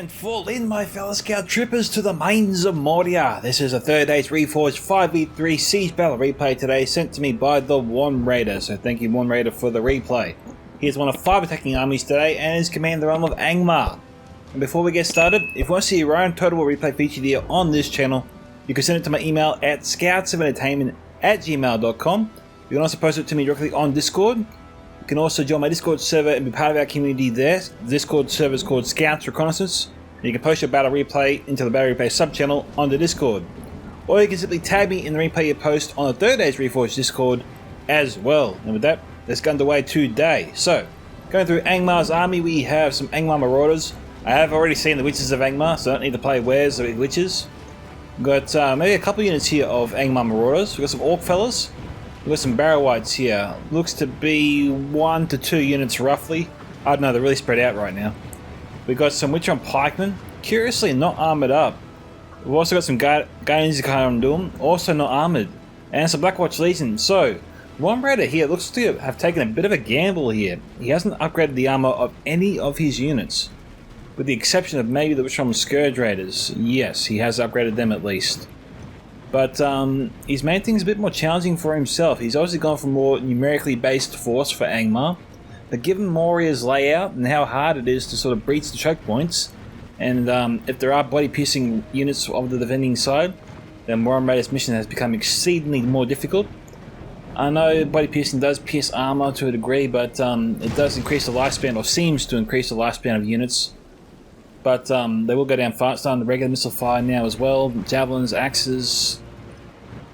And fall in, my fellow scout troopers, to the mines of Moria. This is a third day's Reforged 5v3 siege battle replay today, sent to me by the One Raider. So thank you, One Raider, for the replay. He is one of 5 attacking armies today and is commanding the realm of Angmar. And before we get started, if you want to see your own total war replay featured here on this channel, you can send it to my email at scouts7entertainment@gmail.com. You can also post it to me directly on Discord. You can also join my Discord server and be part of our community there. The Discord server is called Scouts Reconnaissance. And you can post your battle replay into the battle replay sub-channel on the Discord. Or you can simply tag me in the replay you post on the third day's Reforged Discord as well. And with that, let's get underway today. So, going through Angmar's army, we have some Angmar Marauders. I have already seen the Witches of Angmar, so I don't need to play Wares of Witches. We've got maybe a couple units here of Angmar Marauders. We've got some Orc fellas. We've got some Barrow Whites here. Looks to be 1 to 2 units roughly. I don't know, they're really spread out right now. We've got some Witcher Pikemen, curiously not armoured up. We've also got some Guardians of Khazad-Dum, also not armoured. And some Blackwatch Legion. So, One Raider here looks to have taken a bit of a gamble here. He hasn't upgraded the armour of any of his units. With the exception of maybe the Witcher Scourge Raiders. Yes, he has upgraded them at least. But he's made things a bit more challenging for himself. He's obviously gone for more numerically based force for Angmar. But given Moria's layout and how hard it is to sort of breach the choke points, and if there are body-piercing units of the defending side, then One Raider's mission has become exceedingly more difficult. I know body-piercing does pierce armor to a degree, but it does increase the lifespan, or seems to increase the lifespan of units. But they will go down faster on the regular missile fire now as well. Javelins, axes.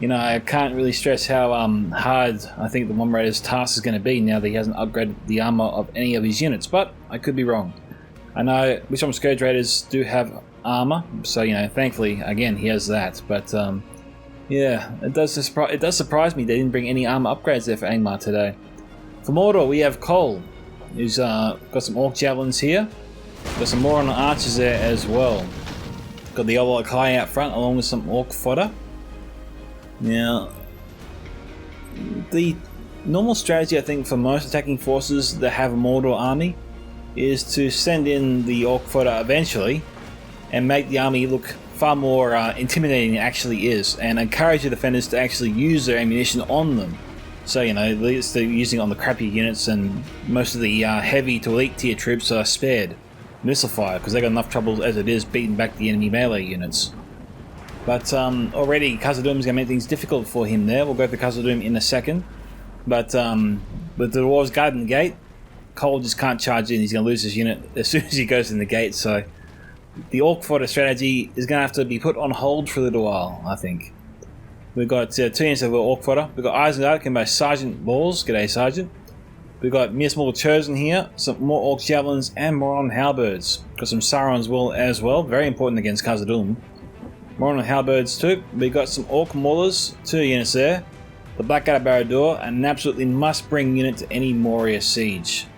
You know, I can't really stress how hard I think the One Raider's task is going to be now that he hasn't upgraded the armor of any of his units. But I could be wrong. I know which some Scourge Raiders do have armor, so you know, thankfully again he has that. But yeah, it does surprise me they didn't bring any armor upgrades there for Angmar today. For Mordor, we have Cole, who's got some Orc javelins here. Got some more on the archers there as well. Got the old Kai out front along with some Orc fodder. Now, the normal strategy I think for most attacking forces that have a Mordor army is to send in the Orc fodder eventually and make the army look far more intimidating than it actually is, and encourage the defenders to actually use their ammunition on them. So, you know, at least they're using it on the crappy units, and most of the heavy to elite tier troops are spared missile fire because they got enough trouble as it is beating back the enemy melee units. But already Khazad-Dum is going to make things difficult for him there. We'll go for Khazad-Dum in a second. But with the dwarves guarding the gate, Cole just can't charge in. He's going to lose his unit as soon as he goes in the gate. So the Orc fodder strategy is going to have to be put on hold for a little while, I think. We've got 2 units of Orc fodder. We've got Isengard, can by Sgtballs. G'day, Sergeant. We've got mere small chosen here, some more Orc javelins and Moron halberds. Got some Sauron's will as well, very important against Khazad-Dum. Moron halberds too. We've got some Orc maulers, 2 units there. The Blackguard Barad-dûr, an absolutely must-bring unit to any Moria siege.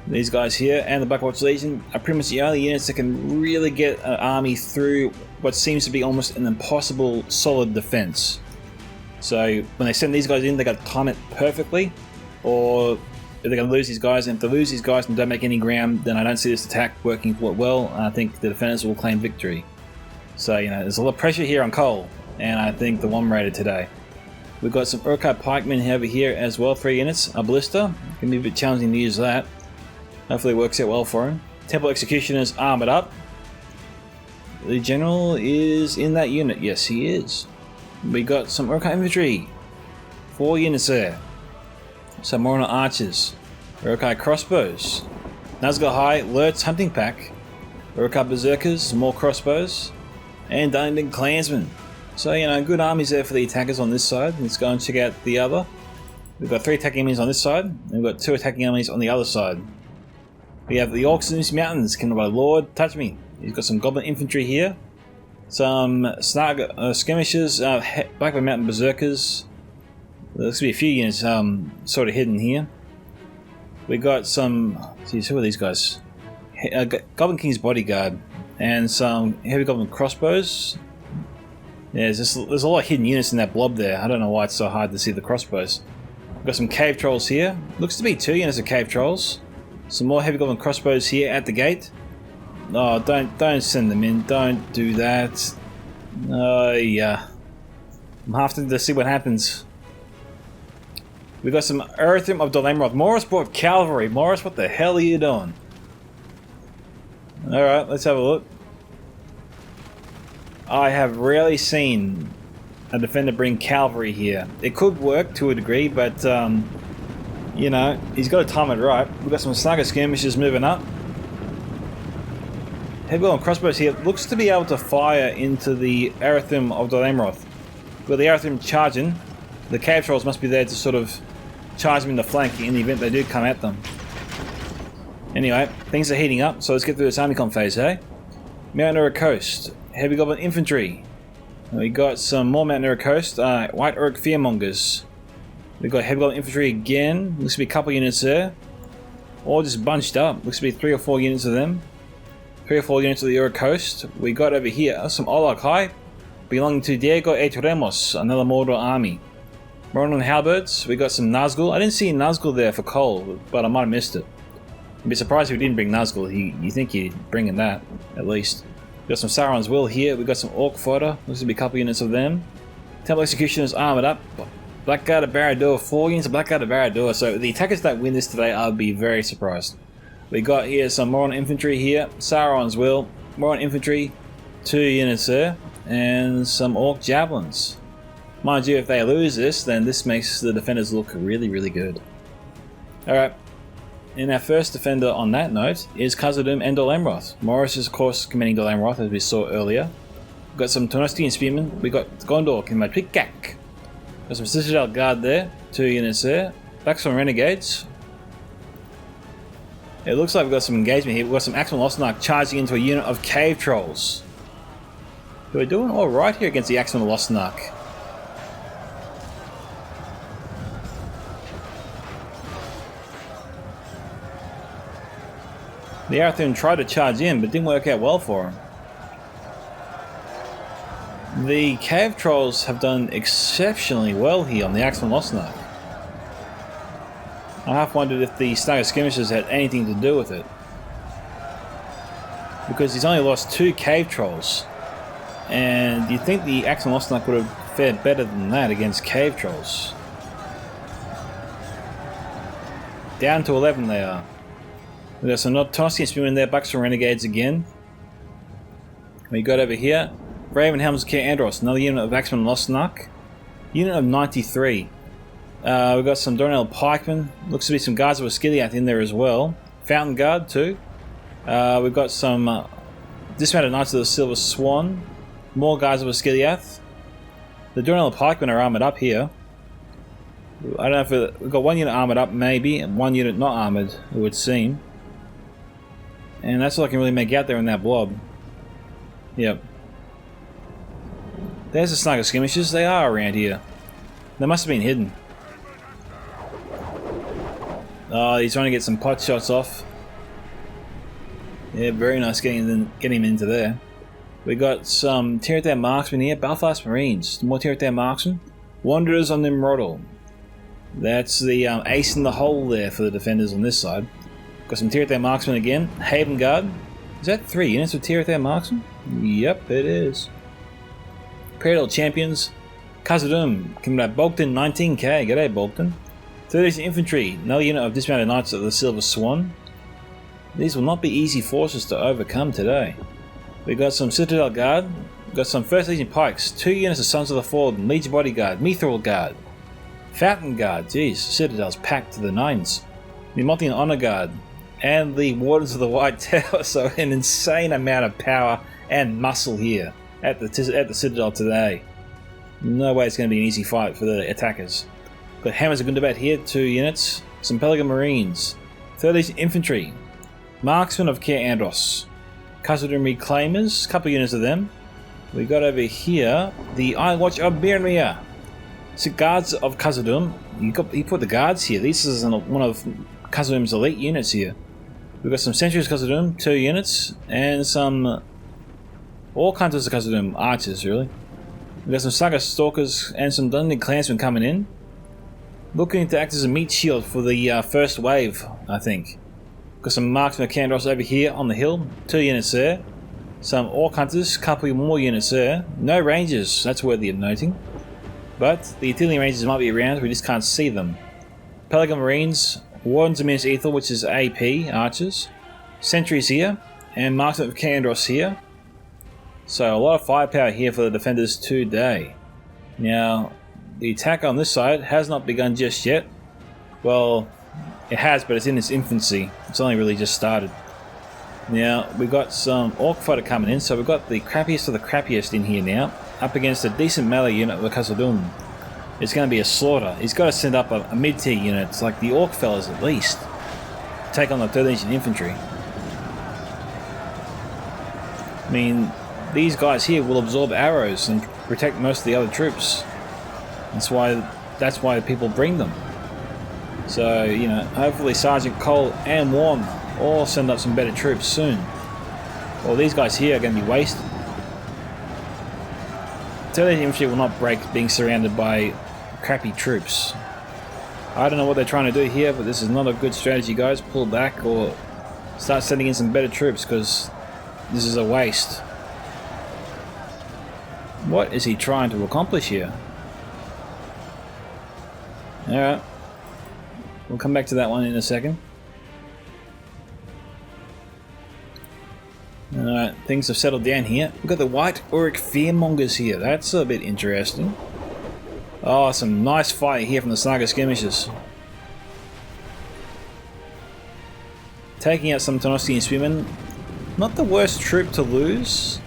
These guys here and the Blackwatch Legion are pretty much the only units that can really get an army through what seems to be almost an impossible solid defense. So when they send these guys in, they got to time it perfectly. Or if they're going to lose these guys, and if they lose these guys and don't make any ground, then I don't see this attack working well, and I think the defenders will claim victory. So, you know, there's a lot of pressure here on Cole, and I think the One Raider today. We've got some Urquhart Pikemen over here as well, 3 units. A Ballista, can be a bit challenging to use that. Hopefully it works out well for him. Temple Executioners armoured up. The General is in that unit, yes he is. We got some Urquhart Infantry, 4 units there. Some more on archers, Urquhart crossbows, Nazgûl High Lurtz hunting pack, Urquhart berserkers, some more crossbows, and Dungeon clansmen. So you know, good armies there for the attackers on this side. Let's go and check out the other. We've got 3 attacking armies on this side, and we've got 2 attacking armies on the other side. We have the Orcs in these mountains, commanded by Lord Touch Me. He's got some Goblin infantry here, some skirmishers, Blackbird Mountain berserkers. There looks to be a few units sort of hidden here. We got some. Geez, who are these guys? Goblin King's bodyguard and some heavy Goblin crossbows. Yeah, there's a lot of hidden units in that blob there. I don't know why it's so hard to see the crossbows. We've got some cave trolls here. Looks to be 2 units of cave trolls. Some more heavy Goblin crossbows here at the gate. Oh, don't send them in. Don't do that. Yeah. I'm having to see what happens. We got some Earthim of Dol Amroth. Morris brought cavalry. Morris, what the hell are you doing? Alright, let's have a look. I have rarely seen a defender bring cavalry here. It could work to a degree, but you know, he's got to time it right. We've got some snugger skirmishes moving up. Heavy and crossbows here looks to be able to fire into the Earthim of Dol Amroth. With the Earthim charging, the cave trolls must be there to sort of charge them in the flank in the event they do come at them. Anyway, things are heating up, so let's get through this army comp phase, eh? Mount Nura Coast, heavy goblin infantry. We got some more Mount Nura Coast, white orc fearmongers. We got heavy goblin infantry again. Looks to be a couple units there, all just bunched up. Looks to be 3 or 4 units of them. 3 or 4 units of the Ura Coast. We got over here some Olak High, belonging to Diego Etremos, another Mordor army. Rolling on halberds, we got some Nazgul. I didn't see Nazgul there for Cole, but I might have missed it. I'd be surprised if we didn't bring Nazgul. You think he'd bring in that, at least. We got some Sauron's Will here. We got some Orc Fodder. Looks to be a couple units of them. Temple Executioners armored up. Blackguard of Barad-dûr, 4 units of Blackguard of Barad-dûr. So the attackers that win this today, I'll be very surprised. We got here some Moron infantry here. Sauron's Will, Moron infantry, 2 units there, and some Orc javelins. Mind you, if they lose this, then this makes the defenders look really, really good. Alright. And our first defender on that note is Khazad-Dum and Dol Amroth. Morris is, of course, commanding Dol Amroth, as we saw earlier. We've got some Tornostian spearmen. We've got Gondor commanding Tweakac. Got some Citadel Guard there, 2 units there. Back some Renegades. It looks like we've got some engagement here. We've got some Axeman Lostenark charging into a unit of Cave Trolls. We're doing alright here against the Axeman Lostenark. The Arathun tried to charge in, but didn't work out well for him. The Cave Trolls have done exceptionally well here on the Axeman Lostenark. I half wondered if the Snugger Skirmishers had anything to do with it. Because he's only lost 2 Cave Trolls. And you'd think the Axeman Lostenark would have fared better than that against Cave Trolls. Down to 11 they are. We've got some Tornostian Spearmen there, Bucks and Renegades again. We got over here, Raven Helms of Keir Andros, another unit of Axeman Lostenark. Unit of 93. We've got some Dornell Pikemen, looks to be some Guards of Osgiliath in there as well. Fountain Guard too. We've got some Dismounted Knights of the Silver Swan, more Guards of Osgiliath. The Dornell Pikemen are armoured up here. I don't know if we've got 1 unit armoured up maybe, and 1 unit not armoured, it would seem. And that's all I can really make out there in that blob. Yep. There's the Snugger Skirmishers. They are around here. They must have been hidden. Oh, he's trying to get some pot shots off. Yeah, very nice getting him into there. We got some Tirith Marksmen here. Belfast Marines. More Tirith Marksmen. Wanderers on Nimrodal. That's the ace in the hole there for the defenders on this side. Got some Tirith Marksmen again. Haven Guard. Is that 3 units of Tirith Marksmen? Yep, it is. Imperial Champions. Khazad-Dum. Coming out Bogdan, 19k. G'day, Bogdan. 30th Infantry. Another unit of Dismounted Knights of the Silver Swan. These will not be easy forces to overcome today. We got some Citadel Guard. We got some First Legion Pikes. 2 units of Sons of the Fallen. Legion Bodyguard. Mithril Guard. Fountain Guard. Jeez, Citadel's packed to the nines. The Moutnains Honor Guard. And the Wardens of the White Tower. So an insane amount of power and muscle here at the Citadel today. No way it's going to be an easy fight for the attackers. Got Hammers of Gundabad here, 2 units. Some Pelican Marines. 30th Infantry. Marksmen of Keir Andros. Khazad-Dum Reclaimers, a couple of units of them. We got over here the Iron Watch of Mirmir. So Guards of Khazad-Dum. He put the guards here. This is one of Khazad-Dum's elite units here. We've got some Sentries of Khazad-Dum, 2 units, and some all kinds of Khazad-Dum archers, really. We've got some Saga Stalkers and some Dungeon Clansmen coming in. Looking to act as a meat shield for the first wave, I think. Got some marksmen of Candros over here on the hill. 2 units there. Some Orc Hunters, couple more units there. No Rangers, that's worthy of noting. But the Artillery Rangers might be around, we just can't see them. Pelican Marines, Wardens of Minas Ithil, which is AP, Archers. Sentries here, and Marksmen of Candros here. So a lot of firepower here for the defenders today. Now, the attack on this side has not begun just yet. Well, it has, but it's in its infancy. It's only really just started. Now, we've got some Orc fighter coming in, so we've got the crappiest of the crappiest in here now, up against a decent melee unit of the Khazad-Dum. It's going to be a slaughter. He's got to send up a mid-tier unit, it's like the Orc fellas at least, take on the 13th infantry. I mean, these guys here will absorb arrows and protect most of the other troops. That's why people bring them. So, you know, hopefully Sergeant Cole and Warm all send up some better troops soon. Well, these guys here are going to be wasted. 13th infantry will not break being surrounded by crappy troops. I don't know what they're trying to do here, but this is not a good strategy, guys. Pull back or start sending in some better troops, because this is a waste. What is he trying to accomplish here? Alright. We'll come back to that one in a second. Alright, things have settled down here. We've got the White Auric Fearmongers here. That's a bit interesting. Oh, some nice fire here from the Saga Skirmishers. Taking out some Tanostian Spearmen. Not the worst troop to lose,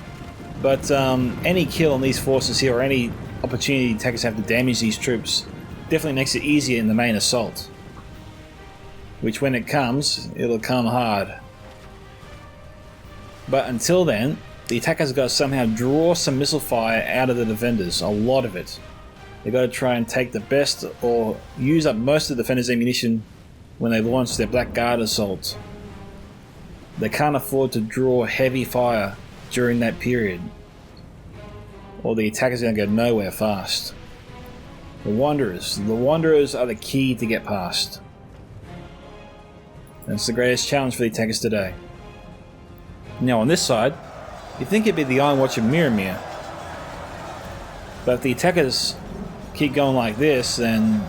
but any kill on these forces here, or any opportunity attackers have to damage these troops, definitely makes it easier in the main assault. Which, when it comes, it'll come hard. But until then, the attackers have got to somehow draw some missile fire out of the defenders, a lot of it. They've got to try and take the best, or use up most of the defenders' ammunition when they launch their Black Guard assault. They can't afford to draw heavy fire during that period, or the attackers are going to go nowhere fast. The Wanderers are the key to get past. That's the greatest challenge for the attackers today. Now on this side, you'd think it'd be the Iron Watch of Miramir. But if the attackers keep going like this, then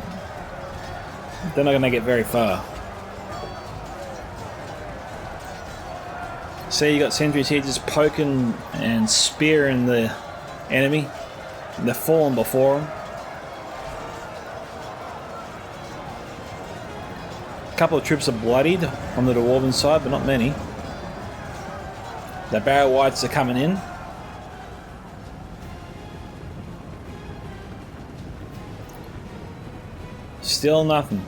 they're not going to get very far. See, you got sentries here just poking and spearing the enemy. They're falling before them. A couple of troops are bloodied on the Dwarven side, but not many. The Barrow Whites are coming in. Still nothing.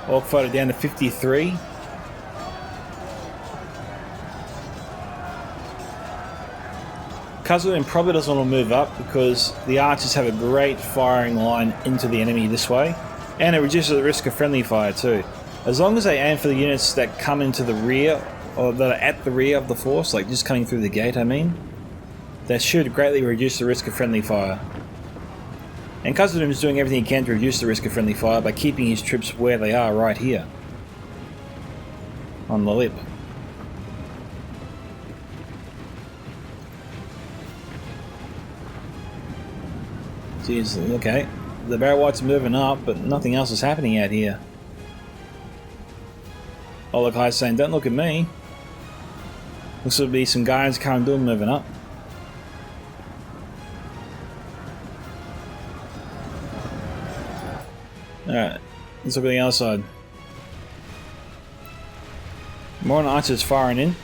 Orc fighter down to 53. Khazad probably doesn't want to move up because the archers have a great firing line into the enemy this way, and it reduces the risk of friendly fire too. As long as they aim for the units that come into the rear, or that are at the rear of the force, like just coming through the gate, I mean, that should greatly reduce the risk of friendly fire. And Khazad-Dum is doing everything he can to reduce the risk of friendly fire by keeping his troops where they are right here on the lip. Jeez, okay. The Barrow Whites are moving up, but nothing else is happening out here. Olakai's saying, don't look at me. Looks to be some guys Khazad-Dum moving up. Alright, let's look at the other side. More archers firing in.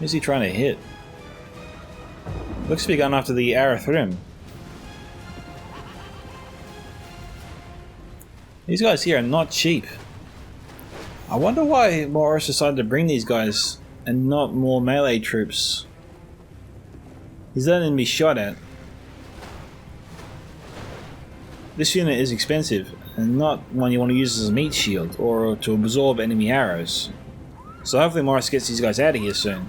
Who's he trying to hit? Looks to be going after the Arathrim. These guys here are not cheap. I wonder why Morris decided to bring these guys and not more melee troops. He's letting them be shot at. This unit is expensive and not one you want to use as a meat shield or to absorb enemy arrows. So hopefully Morris gets these guys out of here soon.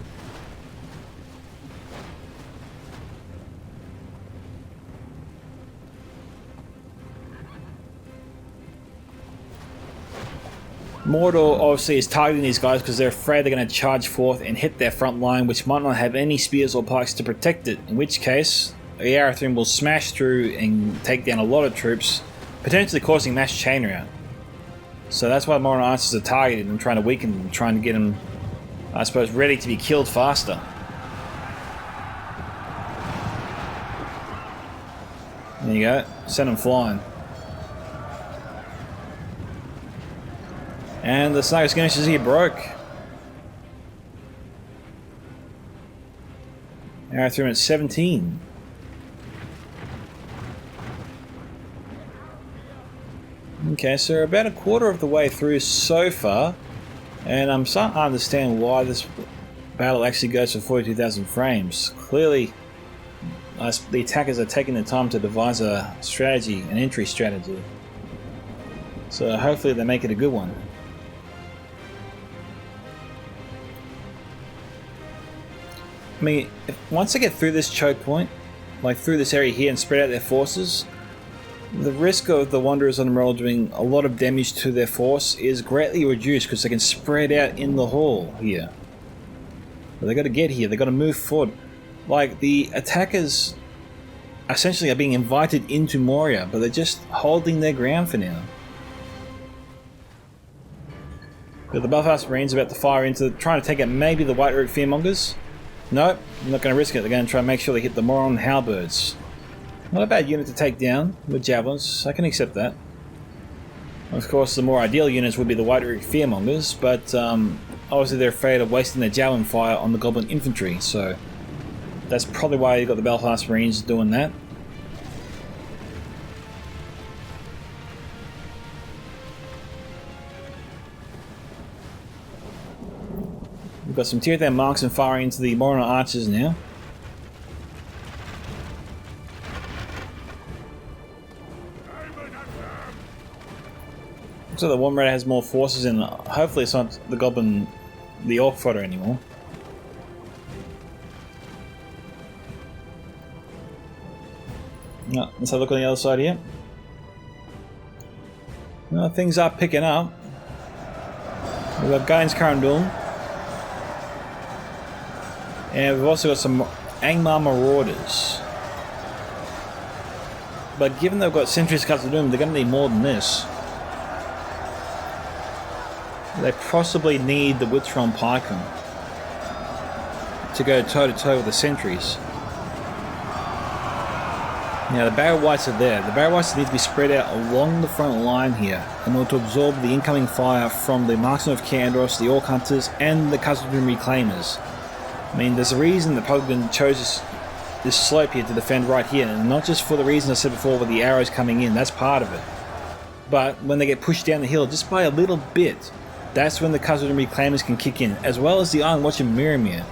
Mordor obviously is targeting these guys because they're afraid they're going to charge forth and hit their front line, which might not have any spears or pikes to protect it, in which case the Arathrim will smash through and take down a lot of troops, potentially causing mass chain reaction. So that's why Moria Archers are targeted and trying to weaken them, trying to get them, I suppose, ready to be killed faster. There you go, send them flying. And the Snagger Skirmishers here broke. Arathrim at 17. Okay, so we're about a quarter of the way through so far, and I'm starting to understand why this battle actually goes for 42,000 frames. Clearly, the attackers are taking the time to devise a strategy, an entry strategy. So hopefully they make it a good one. I mean, once they get through this choke point, like through this area here and spread out their forces, the risk of the Wanderers on the roll doing a lot of damage to their force is greatly reduced because they can spread out in the hall here. But they got to get here, they got to move forward. Like, the attackers essentially are being invited into Moria, but they're just holding their ground for now. But the Belfast Marines are about to fire into, trying to take out maybe the White Root Fearmongers. Nope, I'm not going to risk it. They're going to try and make sure they hit the Moron Halberds. Not a bad unit to take down with javelins. I can accept that. Of course, the more ideal units would be the White Root Fearmongers, but obviously they're afraid of wasting their javelin fire on the Goblin Infantry, so that's probably why you've got the Belfast Marines doing that. We've got some tier 10 marksmen firing into the Moria Archers now. Looks like the One Raider has more forces and hopefully it's not the Goblin, the Orc fodder anymore. No, let's have a look on the other side here. Well, things are picking up. We've got Gain's Carandul. And we've also got some Angmar Marauders. But given they've got Sentries Khazad-Dum, they're going to need more than this. They possibly need the Withron Pikemen to go toe-to-toe with the Sentries. Now the Barrow Whites are there. The Barrow Whites need to be spread out along the front line here in order to absorb the incoming fire from the Marksmen of Kandros, the Orc Hunters, and the Khazad-Dum Reclaimers. I mean, there's a reason that Bogdan chose this slope here to defend right here, and not just for the reason I said before with the arrows coming in, that's part of it. But when they get pushed down the hill just by a little bit, that's when the Khazad-Dum Reclaimers can kick in, as well as the Iron Watch and Miramir.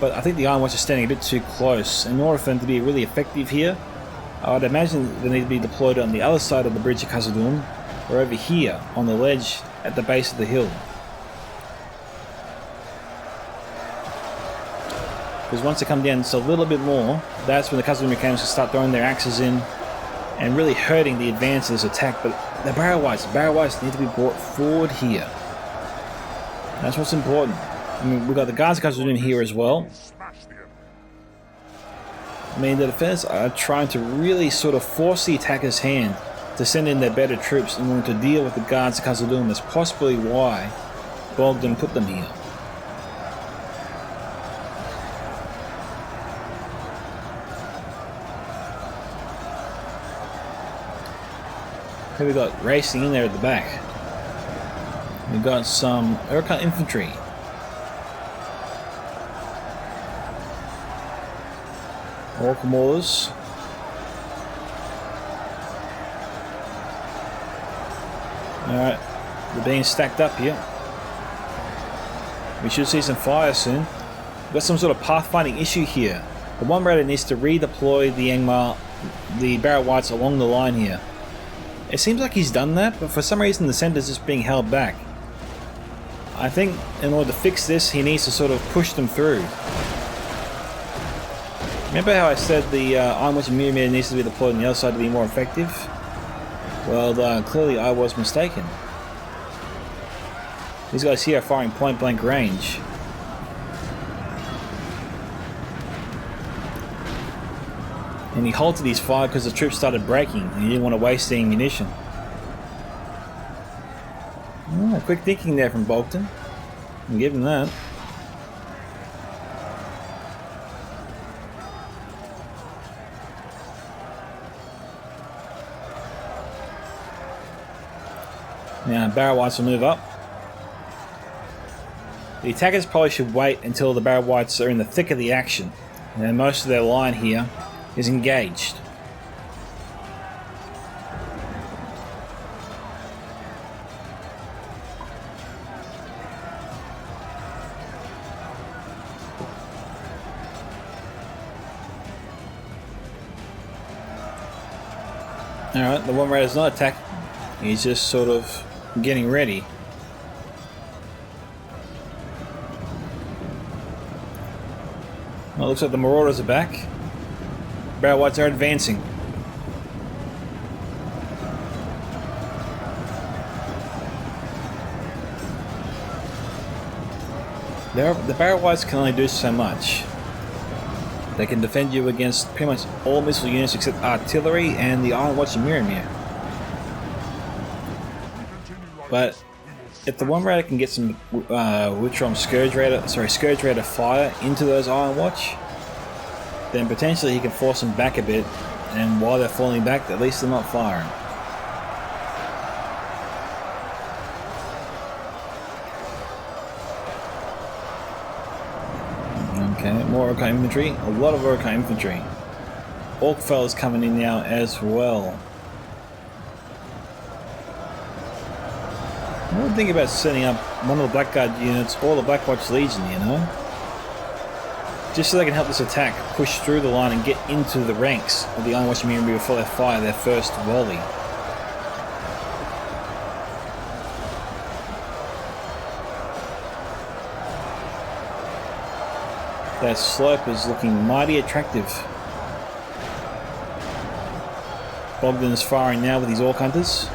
But I think the Iron Watch is standing a bit too close. In order for them to be really effective here, I would imagine they need to be deployed on the other side of the bridge of Khazad-Dum, or over here on the ledge at the base of the hill. Because once they come down just a little bit more, that's when the Khazad-Dum Reclaimers can start throwing their axes in and really hurting the advance of this attack. But the Barrow Whites need to be brought forward here. That's what's important. I mean, we've got the guards of Khazad-Dum here as well. I mean, the defenders are trying to really sort of force the attacker's hand to send in their better troops in order to deal with the guards of Khazad-Dum. That's possibly why Bogdan put them here. Here we got racing in there at the back. We've got some Urquhart infantry. Orc Maulers. Alright, they're being stacked up here. We should see some fire soon. We've got some sort of pathfinding issue here. The One Raider needs to redeploy the Angmar, the Barrow Whites along the line here. It seems like he's done that, but for some reason the center's just being held back. I think in order to fix this, he needs to sort of push them through. Remember how I said the Iron Watch and Miramir needs to be deployed on the other side to be more effective? Well, clearly I was mistaken. These guys here are firing point blank range. And he halted his fire because the troops started breaking and he didn't want to waste the ammunition. Oh, quick thinking there from Bogdan. I'll give him that. Now Barrow Whites will move up. The attackers probably should wait until the Barrow Whites are in the thick of the action. And most of their line here is engaged. Alright, the One Raider's not attacking. He's just sort of getting ready. Well, it looks like the Marauders are back. Barrow Whites are advancing. The Barrow Whites can only do so much. They can defend you against pretty much all missile units except artillery and the Iron Watch and Miramir. But if the One Raider can get some Scourge Raider fire into those Iron Watch, then potentially he can force them back a bit, and while they're falling back, at least they're not firing. Okay, more Orc infantry, a lot of Orc infantry. Orc fellas coming in now as well. What do you think about setting up one of the Blackguard units or the Blackwatch Legion, you know? Just so they can help this attack push through the line and get into the ranks of the Iron Watch Miramir before they fire their first volley. That slope is looking mighty attractive. Bogdan is firing now with his Orc Hunters.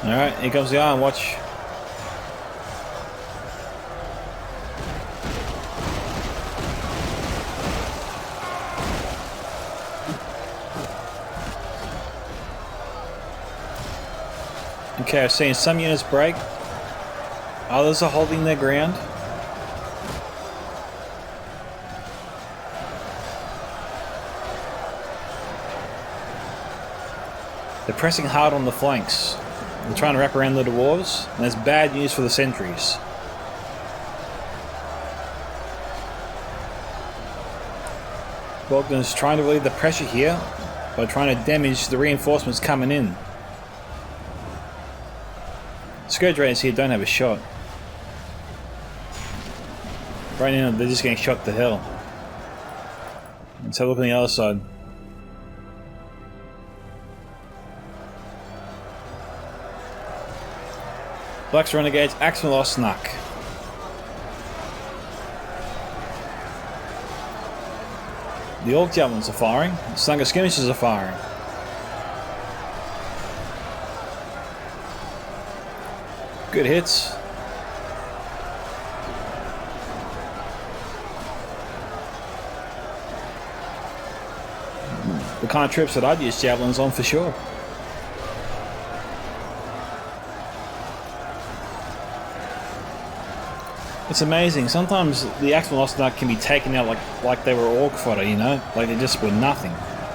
Alright, here comes the Iron Watch. Okay, I've seen some units break. Others are holding their ground. They're pressing hard on the flanks. They're trying to wrap around the dwarves, and that's bad news for the sentries. Bogdan's trying to relieve the pressure here by trying to damage the reinforcements coming in. Scourge Raiders here don't have a shot. Right now they're just getting shot to hell. Let's have a look on the other side. Blacks Renegades, Axeman Osnak. The Orc Javelins are firing, the Slunga Skirmishers are firing. Good hits. The kind of troops that I'd use Javelins on for sure. It's amazing. Sometimes the Axeman Osnak can be taken out like they were Orc fodder, you know? Like they just were nothing.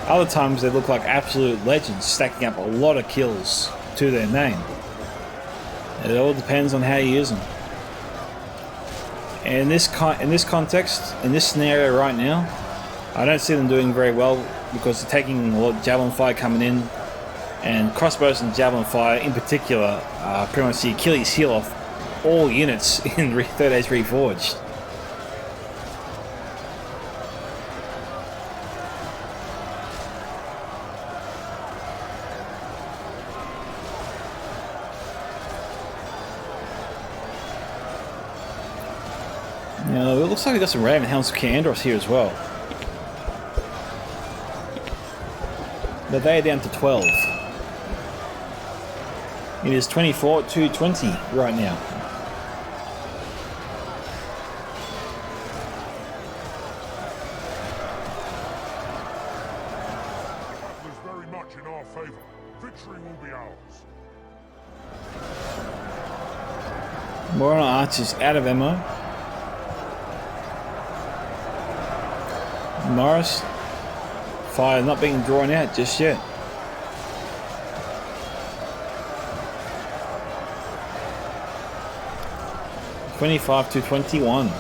Other times they look like absolute legends, stacking up a lot of kills to their name. It all depends on how you use them. And in this context, in this scenario right now, I don't see them doing very well because they're taking a lot of javelin fire coming in, and crossbows and javelin fire in particular are pretty much the Achilles heel of all units in Third Age Reforged. Now, it looks like we got some Raven Hounds of King Andros here as well. But they are down to 12. It is 24-20 right now. There's very much in our favor. Victory will be ours. Moria archers out of ammo. Morris, fire not being drawn out just yet. (25-21).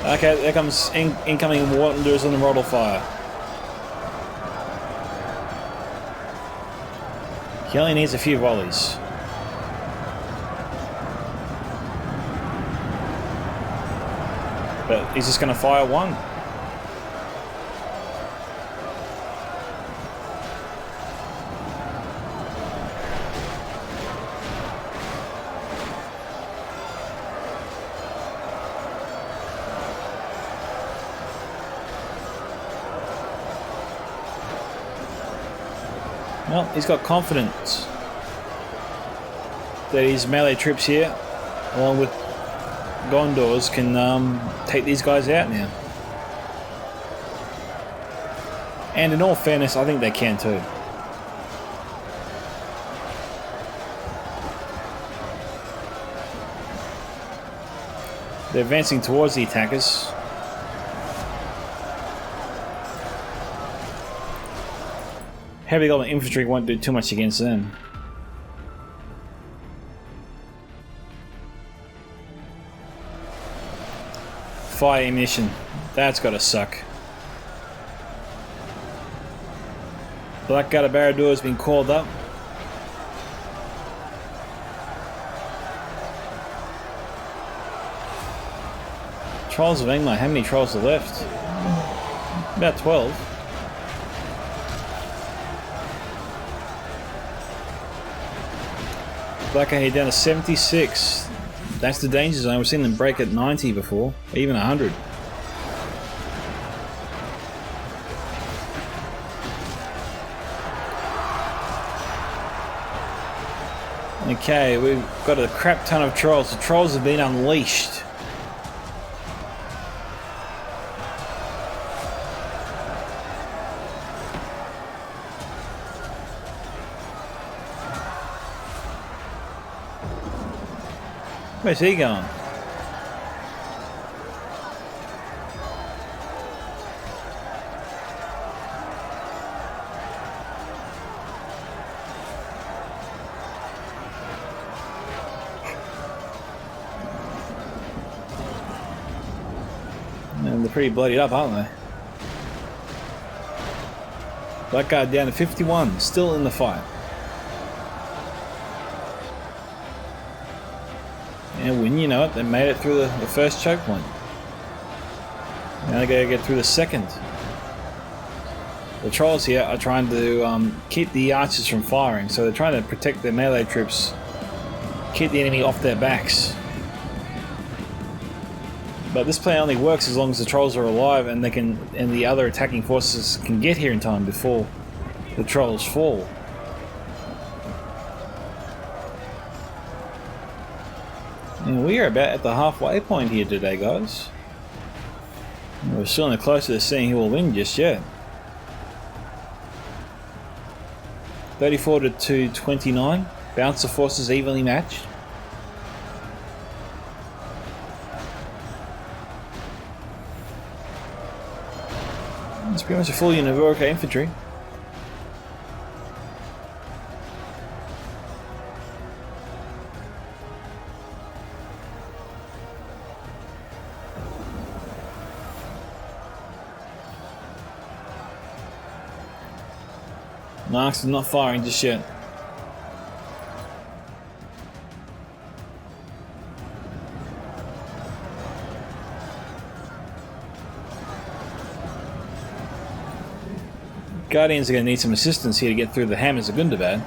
Okay, there comes incoming Wanderers on the Mordor fire. He only needs a few volleys. But he's just going to fire one. Well, he's got confidence that his melee troops here, along with Gondors, can take these guys out now. And in all fairness, I think they can too. They're advancing towards the attackers. Heavy Goblin infantry won't do too much against them. Fire ammunition. That's gotta suck. Blackguard Barad-dûr has been called up. Trolls of Angmar. How many trolls are left? About 12. Blackguard here down to 76. That's the danger zone. We've seen them break at 90 before, even 100. Okay, we've got a crap ton of trolls. The trolls have been unleashed. Where's he going? And they're pretty bloodied up, aren't they? Blackguard down to 51, still in the fight. And when you know it, they made it through the first choke point. Now they gotta get through the second. The trolls here are trying to keep the archers from firing, so they're trying to protect their melee troops, keep the enemy off their backs. But this play only works as long as the trolls are alive and the other attacking forces can get here in time before the trolls fall. And we are about at the halfway point here today, guys. We're still not close to seeing who will win just yet. 34-29. Bouncer forces evenly matched. It's pretty much a full unit of Orc infantry. Marks is not firing just yet. Guardians are going to need some assistance here to get through the hammers of Gundabad.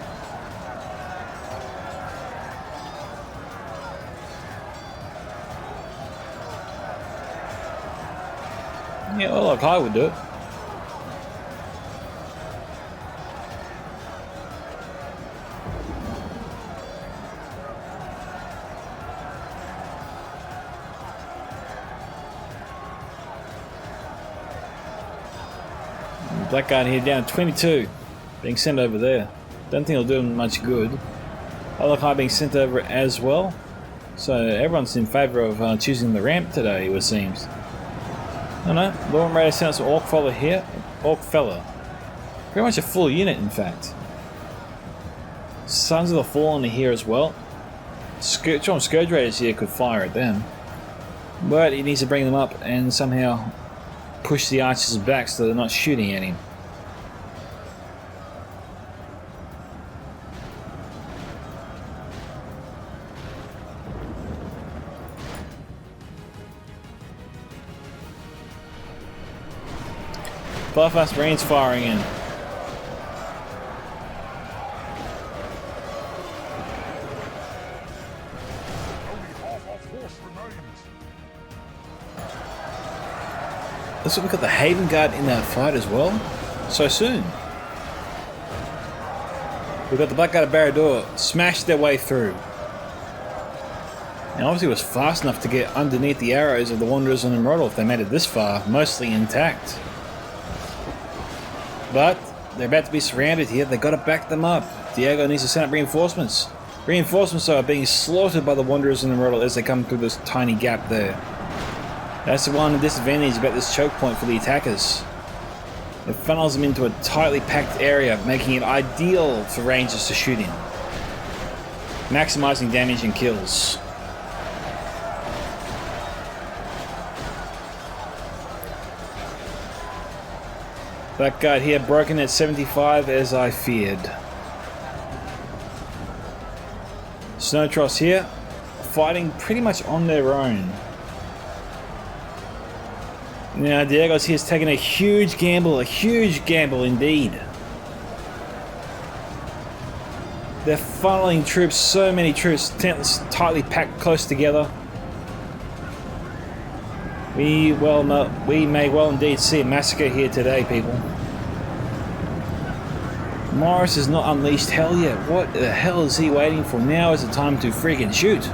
like I would do it. Blackguard here down to 22, being sent over there. Don't think it'll do him much good. Other being sent over as well. So everyone's in favour of choosing the ramp today, it seems. I don't know. Law and Raider sent us an Orc fella here. Orc fella. Pretty much a full unit, in fact. Sons of the Fallen are here as well. Scourge Raiders here could fire at them. But he needs to bring them up and somehow push the archers back so they're not shooting at him. Belfast Marines firing in. Only half our force remains. Looks like we've got the Haven Guard in that fight as well. So soon. We've got the Blackguard of Barad-dûr smashed their way through. And obviously it was fast enough to get underneath the arrows of the Wanderers on Mordor if they made it this far, mostly intact. But they're about to be surrounded here. They've got to back them up. Diego needs to send up reinforcements. Reinforcements are being slaughtered by the Wanderers in the Mordor as they come through this tiny gap there. That's the one disadvantage about this choke point for the attackers. It funnels them into a tightly packed area, making it ideal for rangers to shoot in. Maximizing damage and kills. Blackguard here broken at 75 as I feared. Snowtross here, fighting pretty much on their own. Now Diego's here is taking a huge gamble indeed. They're funneling troops, so many troops, tightly packed close together. We may well indeed see a massacre here today, people. Morris has not unleashed hell yet. What the hell is he waiting for? Now is the time to freaking shoot.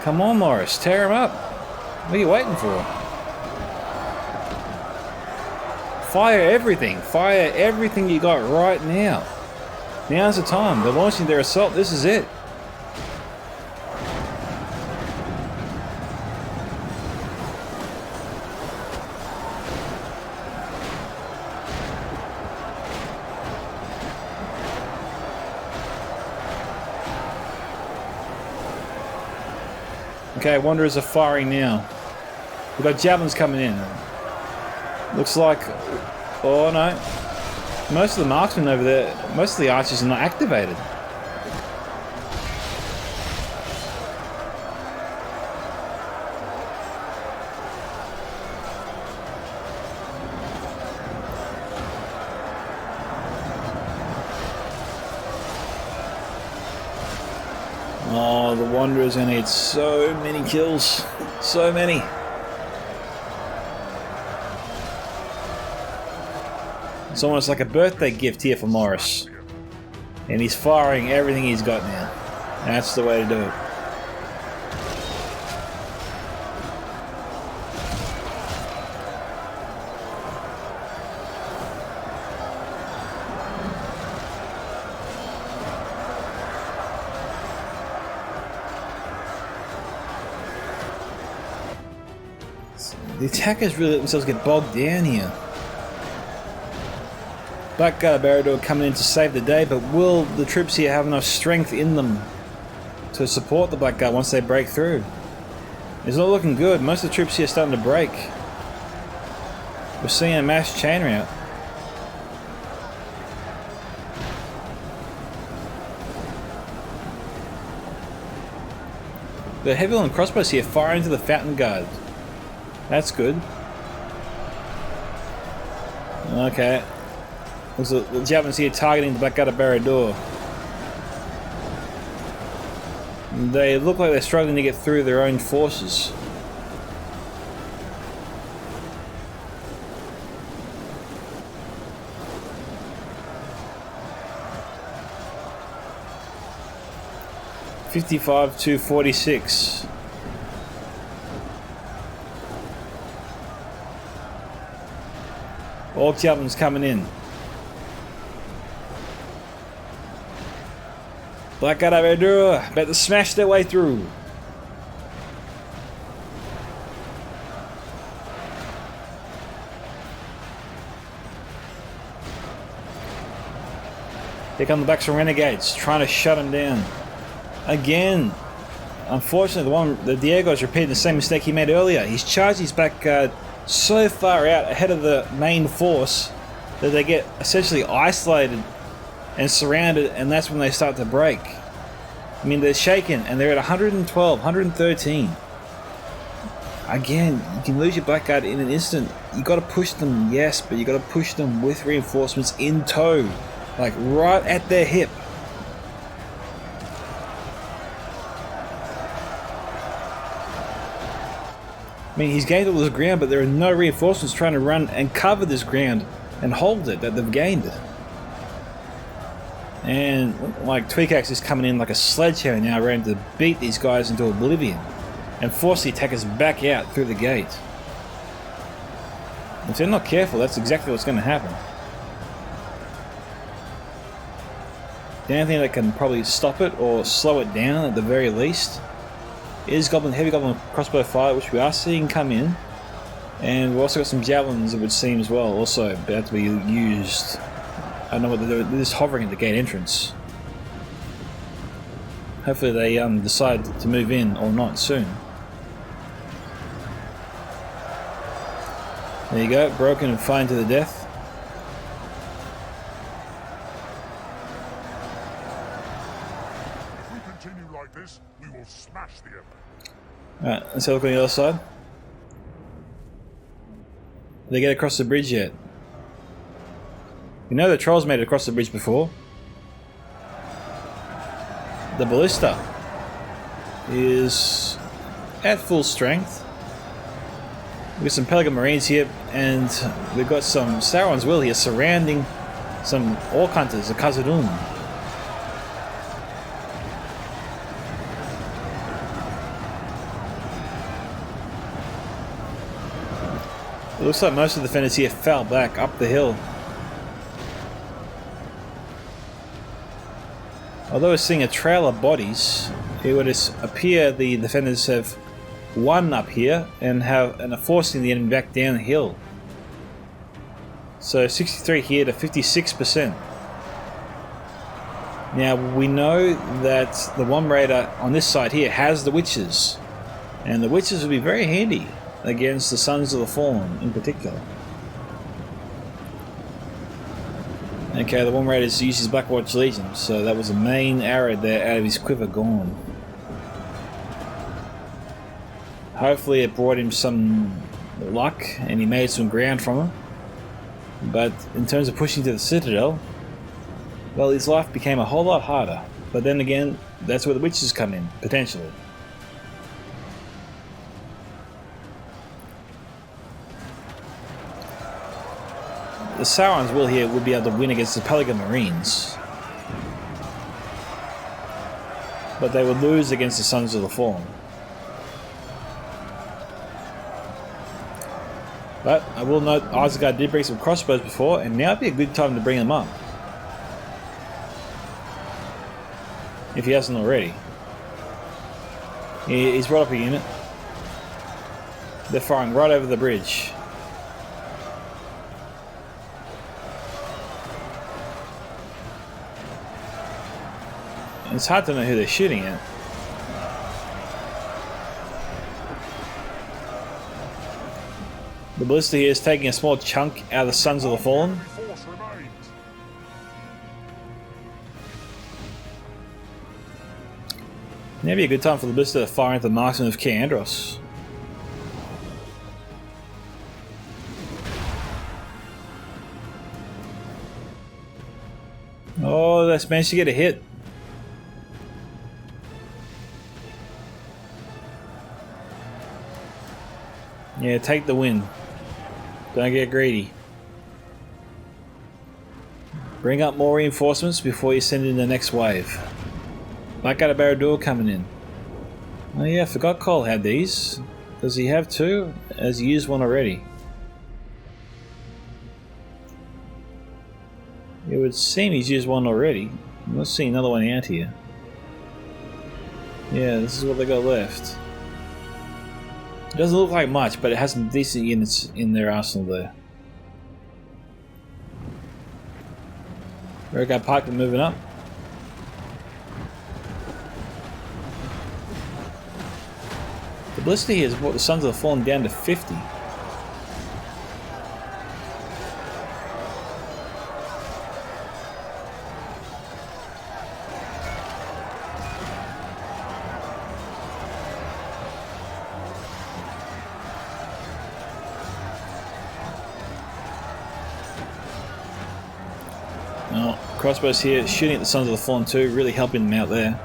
Come on, Morris, tear him up. What are you waiting for? Fire everything you got right now. Now's the time. They're launching their assault. This is it. Okay, Wanderers are firing now. We've got javelins coming in. Looks like... oh no. Most of the marksmen over there, most of the archers are not activated. Oh, the Wanderers are going to need so many kills. So many. It's almost like a birthday gift here for Morris. And he's firing everything he's got now. That's the way to do it. The attackers really let themselves get bogged down here. Blackguard Barad-dûr coming in to save the day, but will the troops here have enough strength in them to support the Blackguard once they break through? It's not looking good. Most of the troops here are starting to break. We're seeing a mass chain rout. The heavy and crossbows here fire into the Fountain Guard. That's good. Okay. Looks like the javelins here targeting the Blackguard of Barad-dûr. They look like they're struggling to get through their own forces. 55 to 46. Orc javelins coming in. Blackguard Aberdura about to smash their way through. Here come the backs of Renegades, trying to shut him down. Again, unfortunately, the Diego's repeating the same mistake he made earlier. He's charged his back guard so far out ahead of the main force that they get essentially isolated and surrounded, and that's when they start to break. I mean, they're shaken, and they're at 112, 113. Again, you can lose your blackguard in an instant. You got to push them, yes, but you got to push them with reinforcements in tow. Like right at their hip. I mean, he's gained all this ground, but there are no reinforcements trying to run and cover this ground and hold it that they've gained. And like Tweakac is coming in like a sledgehammer now, ready to beat these guys into oblivion and force the attackers back out through the gate. If they're not careful, that's exactly what's going to happen. The only thing that can probably stop it or slow it down at the very least is heavy goblin crossbow fire, which we are seeing come in, and we've also got some javelins, it would seem as well, also about to be used. I don't know what they're doing. They're just hovering at the gate entrance. Hopefully they decide to move in or not soon. There you go, broken and fine to the death. We will smash the Emperor. Alright, let's have a look on the other side. Did they get across the bridge yet? You know the trolls made it across the bridge before. The ballista is at full strength. We've got some Pelican Marines here, and we've got some Sauron's Will here surrounding some Orc Hunters, the Khazad-Dum. It looks like most of the defenders here fell back up the hill. Although we're seeing a trail of bodies, it would appear the defenders have won up here and are forcing the enemy back down the hill. So 63 here to 56%. Now we know that the one raider on this side here has the witches, and the witches would be very handy against the Sons of the Fallen in particular. Okay, the one raider used his Blackwatch Legion, so that was the main arrow there out of his quiver gone. Hopefully it brought him some luck and he made some ground from it. But in terms of pushing to the Citadel, well, his life became a whole lot harder. But then again, that's where the witches come in, potentially. The Sauron's Will here would be able to win against the Pelican Marines, but they would lose against the Sons of the Fallen. But I will note Isengard did bring some crossbows before, and now would be a good time to bring them up, if he hasn't already. He's brought up a unit. They're firing right over the bridge. It's hard to know who they're shooting at. The ballista here is taking a small chunk out of the Sons of the Fallen. Maybe a good time for the ballista to fire into the marksman of King Andros. Oh, that's managed to get a hit. Yeah, take the win. Don't get greedy. Bring up more reinforcements before you send in the next wave. Blackguard Barad-dûr coming in. Oh yeah, I forgot Cole had these. Does he have two? Has he used one already? It would seem he's used one already. I'm not seeing another one out here. Yeah, this is what they got left. It doesn't look like much, but it has some decent units in their arsenal there. Got Pikemen moving up. The Blister here has brought the Sons of the Fallen down to 50. Well, crossbows here shooting at the Sons of the Fallen too, really helping them out there.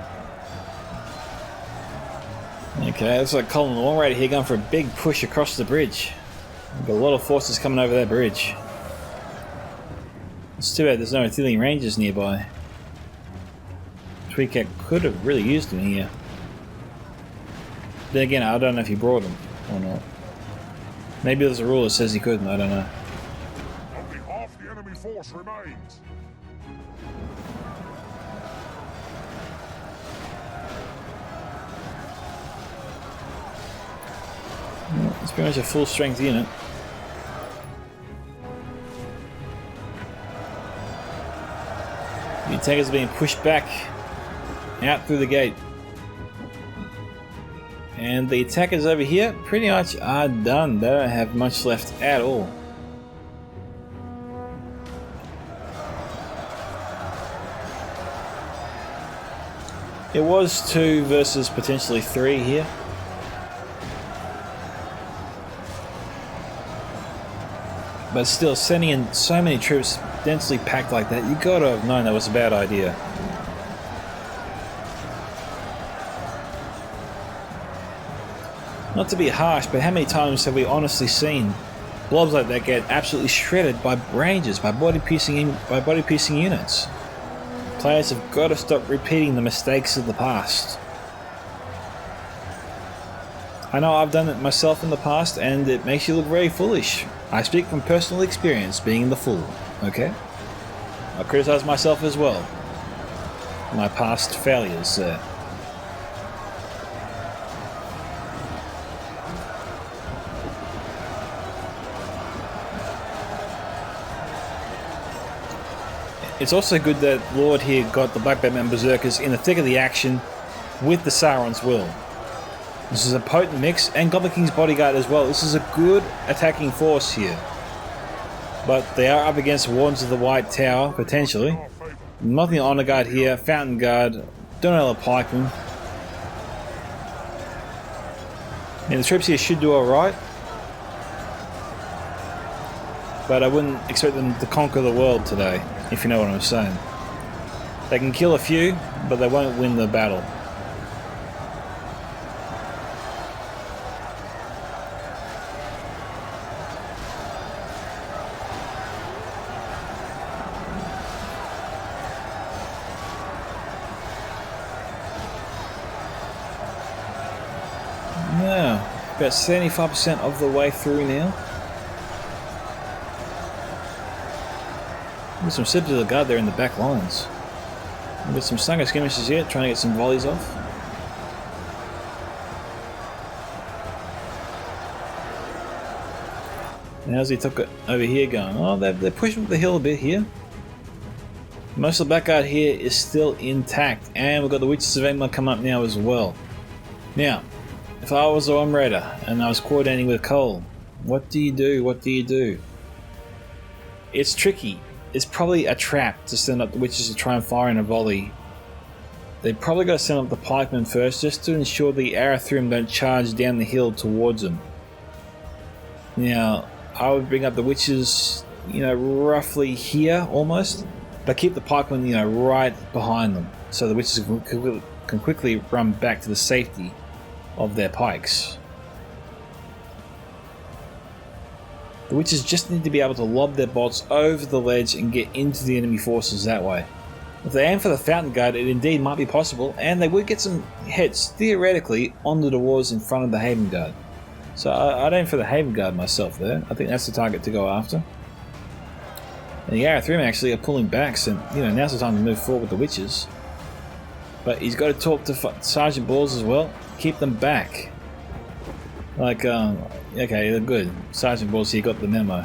Okay, looks like Colin the Long Raider here going for a big push across the bridge. We've got a lot of forces coming over that bridge. It's too bad there's no Artillery Rangers nearby. Tweakac could have really used them here. Then again, I don't know if he brought them or not. Maybe there's a rule that says he couldn't, I don't know. Only half the enemy force remains. Well, it's pretty much a full strength unit. The attackers are being pushed back out through the gate. And the attackers over here pretty much are done. They don't have much left at all. It was 2 versus potentially 3 here. But still, sending in so many troops densely packed like that, you gotta have known that was a bad idea. Not to be harsh, but how many times have we honestly seen blobs like that get absolutely shredded by ranges, by body-piercing units? Players have got to stop repeating the mistakes of the past. I know I've done it myself in the past, and it makes you look very foolish. I speak from personal experience being the fool, okay? I criticize myself as well. My past failures there. It's also good that Lord here got the Black Batman Berserkers in the thick of the action with the Sauron's Will. This is a potent mix, and Goblin King's Bodyguard as well. This is a good attacking force here. But they are up against Wardens of the White Tower, potentially. Nothing Honor Guard here, Fountain Guard, Donella Pikeman. And the troops here should do alright. But I wouldn't expect them to conquer the world today, if you know what I'm saying. They can kill a few, but they won't win the battle. Now, about 75% of the way through now. There's some Sgtballs guard there in the back lines. We've got some Sangha skirmishes here, trying to get some volleys off. And how's he took it over here going? Oh, they're pushing up the hill a bit here. Most of the back guard here is still intact, and we've got the Witches of Angmar coming up now as well. Now, if I was a Worm Raider and I was coordinating with Cole, what do you do? What do you do? It's tricky. It's probably a trap to send up the Witches to try and fire in a volley. They probably got to send up the pikemen first, just to ensure the arrow through them don't charge down the hill towards them. Now, I would bring up the Witches, roughly here almost, but keep the pikemen, right behind them, so the Witches can quickly run back to the safety of their pikes. The Witches just need to be able to lob their bolts over the ledge and get into the enemy forces that way. If they aim for the Fountain Guard, it indeed might be possible, and they would get some hits, theoretically, on the dwarves in front of the Haven Guard. So I'd aim for the Haven Guard myself there. I think that's the target to go after. And the Arathrim actually are pulling back, so now's the time to move forward with the Witches. But he's got to talk to Sgtballs as well. Keep them back. Like, okay, they're good. Sgtballs here got the memo.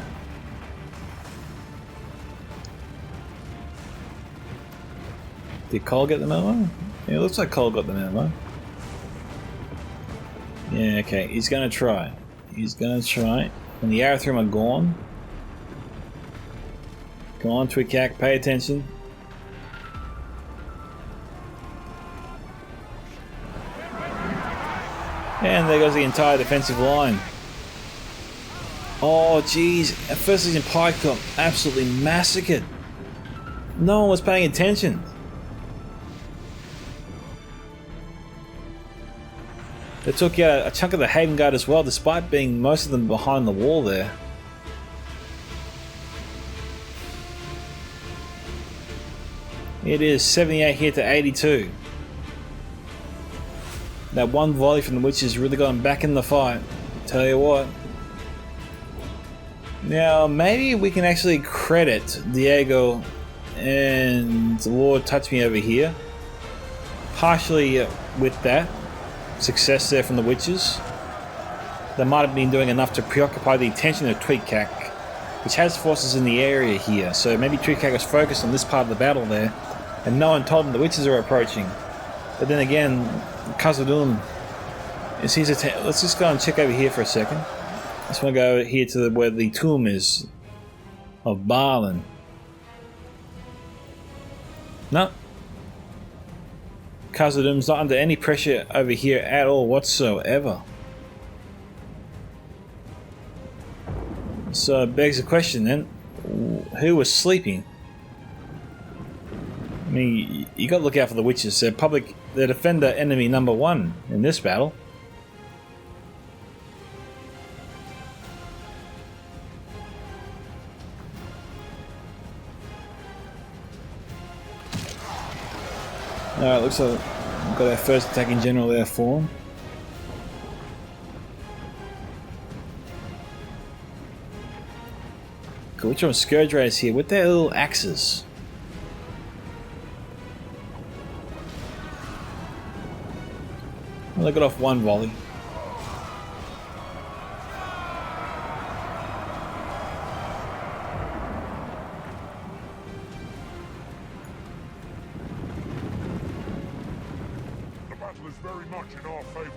Did Cole get the memo? Yeah, it looks like Cole got the memo. Yeah, okay, he's gonna try. He's gonna try. And the Arathrim are gone. Come on, Tweakac, pay attention. And there goes the entire defensive line. Oh, jeez. At first Legion Pike got absolutely massacred. No one was paying attention. They took out a chunk of the Haven Guard as well, despite being most of them behind the wall there. It is 78 here to 82. That one volley from the Witches really got him back in the fight. Tell you what. Now, maybe we can actually credit Diego and Lord Touch Me over here. Partially with that success there from the Witches. They might have been doing enough to preoccupy the attention of Tweakac, which has forces in the area here. So maybe Tweakac was focused on this part of the battle there, and no one told him the Witches are approaching. But then again, Khazad-Dum is his attempt. Let's just go and check over here for a second. I just want to go here to where the tomb is of Balin. No. Khazad-Dum's not under any pressure over here at all whatsoever. So it begs the question then, who was sleeping? I mean, you got to look out for the Witches. They're defender enemy number one in this battle. Alright, looks like we've got our first attacking general there for him. Cool, which one? Scourge Raiders here with their little axes. Well, they got off one volley. The battle is very much in our favor.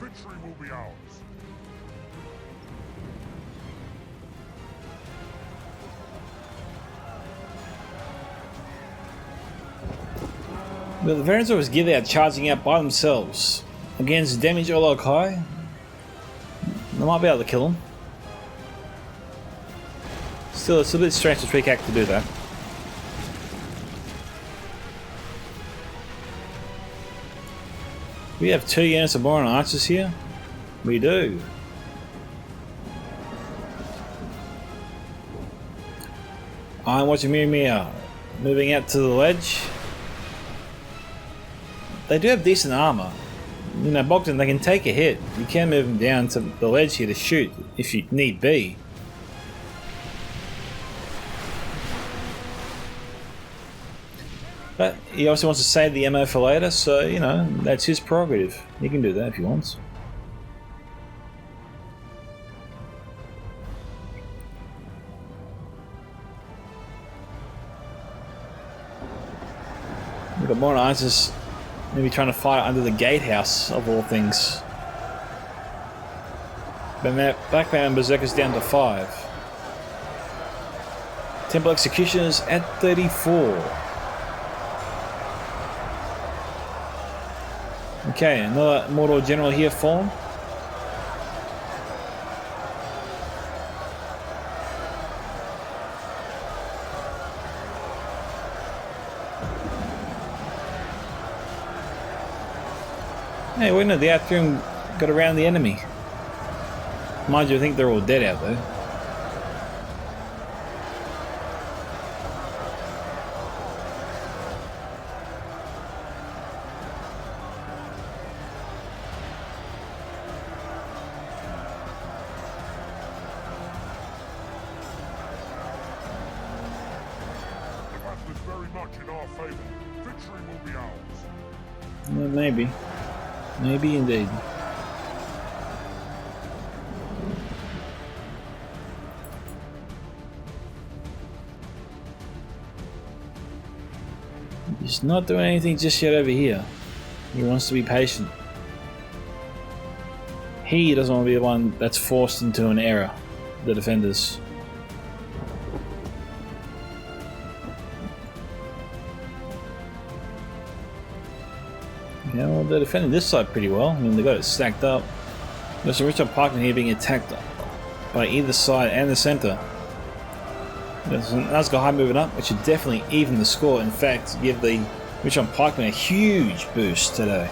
Victory will be ours. Well, the Varans always give out charging out by themselves. Against damage or like high, they might be able to kill them. Still, it's a bit strange for Tweakac to do that. We have 2 units of Moria archers here. We do. I'm watching Mira moving out to the ledge. They do have decent armor. You know, Bogdan, they can take a hit. You can move them down to the ledge here to shoot if you need be. But he also wants to save the ammo for later, so, you know, that's his prerogative. He can do that if he wants. We've got more answers. Maybe trying to fire under the gatehouse of all things. Blackman and Berserkers down to 5. Temple Executioners at 34. Okay, another Mordor general here fallen. Hey, wait, no, the Arathrim got around the enemy. Mind you, I think they're all dead out there. very much in our favor. Victory will be ours. Well, maybe. Maybe indeed. He's not doing anything just yet over here. He wants to be patient. He doesn't want to be the one that's forced into an error. The defenders. Yeah, well, they're defending this side pretty well. I mean, they got it stacked up. There's a Richard Parkman here being attacked by either side and the center. There's an Nazgûl High moving up, which should definitely even the score. In fact, give the Richard Parkman a huge boost today.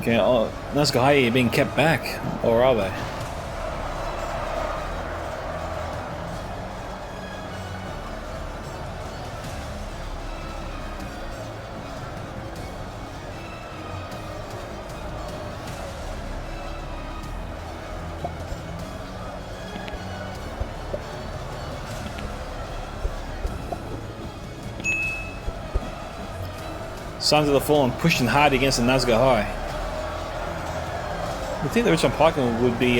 Okay, oh, Nazgûl High are being kept back, or are they? Sons of the Fallen pushing hard against the Nazgûl High. I think the Richard Parkman would be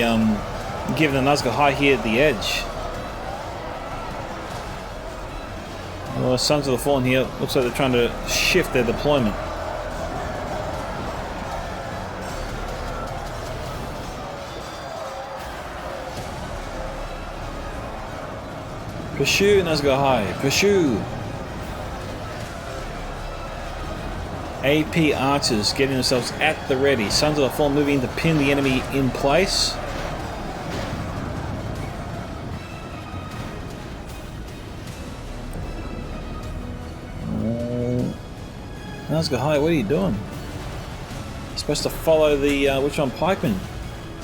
giving the Nazgûl High here at the edge. Well, Sons of the Fallen here looks like they're trying to shift their deployment. Pursue Nazgûl High, pursue! AP archers getting themselves at the ready. Sons of the Fallen moving to pin the enemy in place. Nazgûl High, what are you doing? You're supposed to follow the Richard Pikeman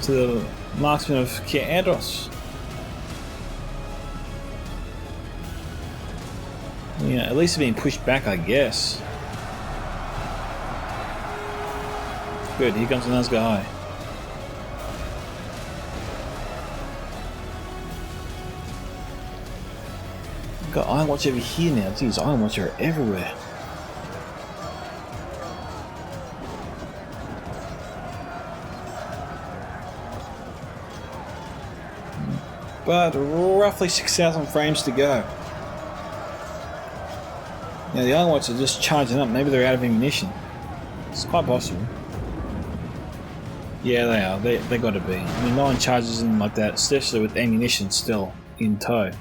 to the marksman of Andros. Yeah, at least they're being pushed back, I guess. Good, here comes the Nazgûl High. Got Iron Watch over here now. These Iron Watch are everywhere. But roughly 6,000 frames to go. Now the Iron Watch are just charging up. Maybe they're out of ammunition. It's quite possible. Yeah, they are. They got to be. I mean, no one charges them like that, especially with ammunition still in tow.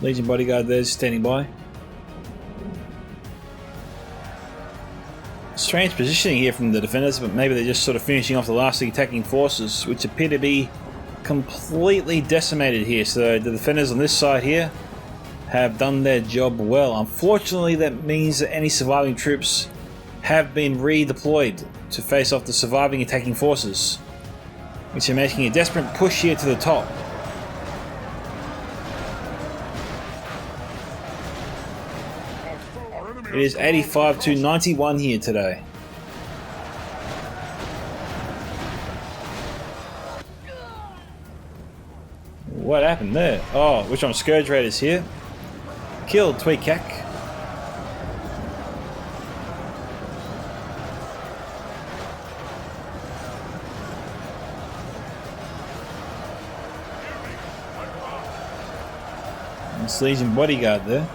Legion bodyguard there's standing by. Strange positioning here from the defenders, but maybe they're just sort of finishing off the last of the attacking forces, which appear to be completely decimated here. So the defenders on this side here have done their job well. Unfortunately, that means that any surviving troops have been redeployed to face off the surviving attacking forces, which are making a desperate push here to the top. It is 85 to 91 here today. What happened there? Oh, which one? Scourge Raiders here. Killed Tweakac. It's Legion bodyguard there.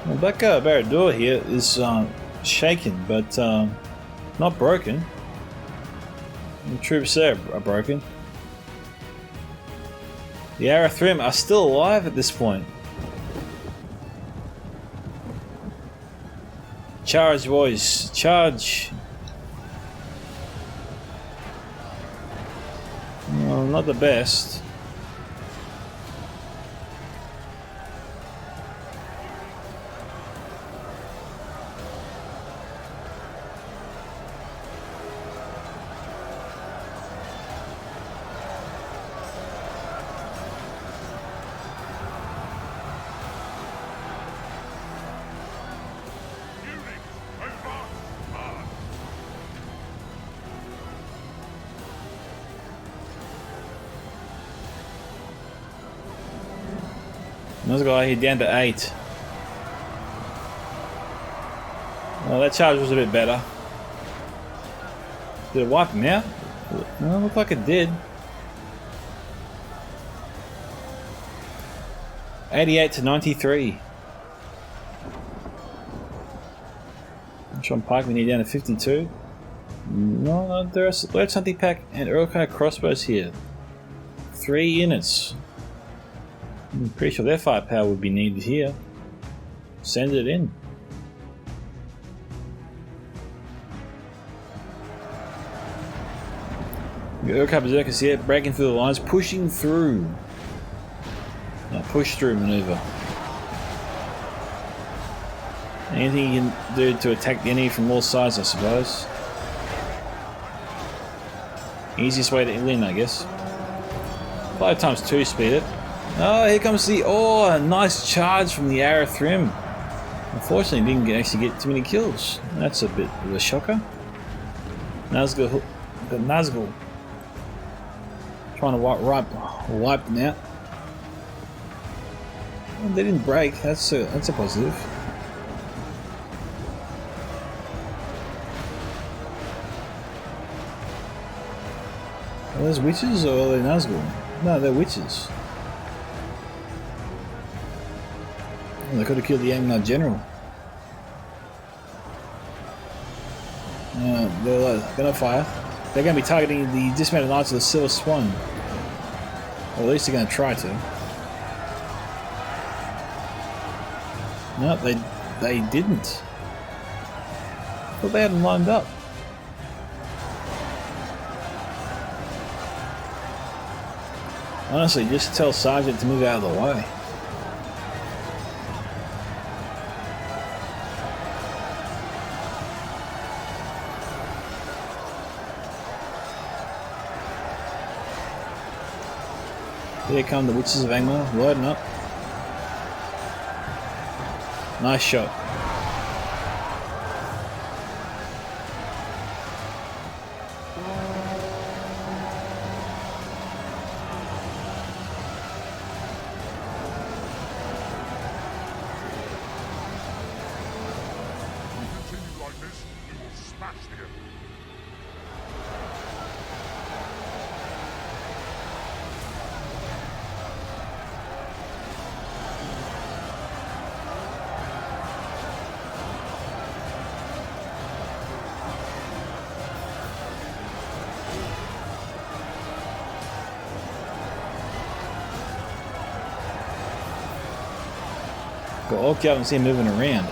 Well, Black Barad-dûr here is shaken, but not broken. The troops there are broken. The Arathrim are still alive at this point. Charge, boys. Charge. Well, not the best. Another guy here down to 8. Well, that charge was a bit better. Did it wipe him out? No, it looked like it did. 88 to 93. Sean Pike, we need down to 52. No, there's Lord Hunting Pack and Uruk-hai crossbows here. 3 units. I'm pretty sure their firepower would be needed here. Send it in. The Uruk-hai berserkers here, breaking through the lines, pushing through. Push through maneuver. Anything you can do to attack the enemy from all sides, I suppose. Easiest way to win, I guess. 5 times 2 speed it. Oh, here comes the... Oh, a nice charge from the Arathrim. Unfortunately, didn't actually get too many kills. That's a bit of a shocker. Nazgul. Got Nazgul. Trying to wipe them out. Well, they didn't break. That's a positive. Are those witches or are they Nazgul? No, they're witches. Oh, they could have killed the Angmar general. They're gonna fire. They're gonna be targeting the dismounted knights of the Silver Swan. Or at least they're gonna try to. No, they didn't. I thought they had them lined up. Honestly, just tell Sergeant to move out of the way. Here come the witches of Angmar, loading up. Nice shot. Got all cabins here moving around.